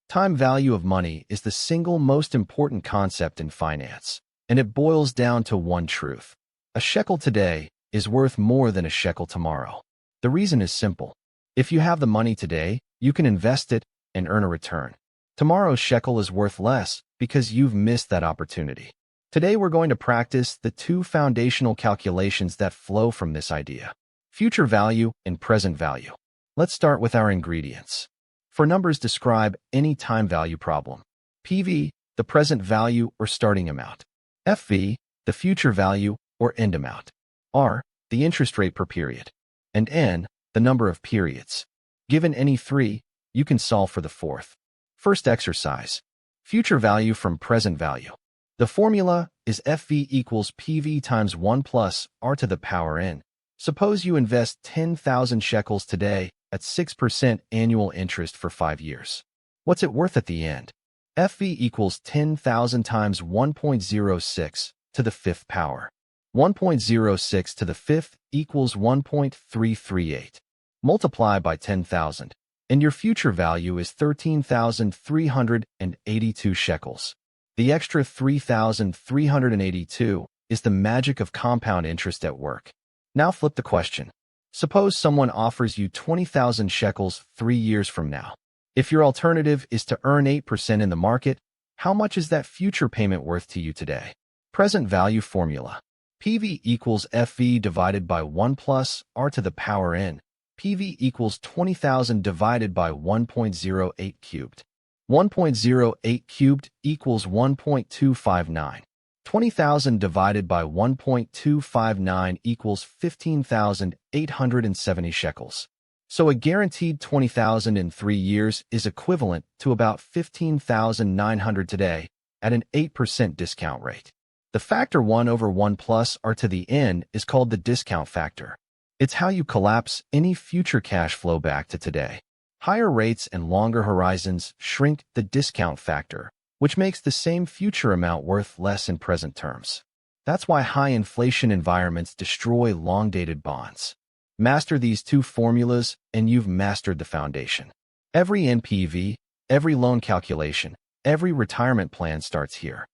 Time value of money is the single most important concept in finance, and it boils down to one truth. A shekel today is worth more than a shekel tomorrow. The reason is simple. If you have the money today, you can invest it and earn a return. Tomorrow's shekel is worth less because you've missed that opportunity. Today we're going to practice the two foundational calculations that flow from this idea: future value and present value. Let's start with our ingredients. For numbers describe any time value problem. PV, the present value or starting amount. FV, the future value or end amount. R, the interest rate per period. And N, the number of periods. Given any three, you can solve for the fourth. First exercise. Future value from present value. The formula is FV equals PV times 1 plus R to the power N. Suppose you invest 10,000 shekels today at 6% annual interest for 5 years. What's it worth at the end? FV equals 10,000 times 1.06 to the fifth power. 1.06 to the fifth equals 1.338. Multiply by 10,000, and your future value is 13,382 shekels. The extra 3,382 is the magic of compound interest at work. Now flip the question. Suppose someone offers you 20,000 shekels 3 years from now. If your alternative is to earn 8% in the market, how much is that future payment worth to you today? Present value formula. PV equals FV divided by 1 plus R to the power N. PV equals 20,000 divided by 1.08 cubed. 1.08 cubed equals 1.259. 20,000 divided by 1.259 equals 15,870 shekels. So a guaranteed 20,000 in 3 years is equivalent to about 15,900 today at an 8% discount rate. The factor 1 over 1 plus R to the N is called the discount factor. It's how you collapse any future cash flow back to today. Higher rates and longer horizons shrink the discount factor, which makes the same future amount worth less in present terms. That's why high inflation environments destroy long-dated bonds. Master these two formulas and you've mastered the foundation. Every NPV, every loan calculation, every retirement plan starts here.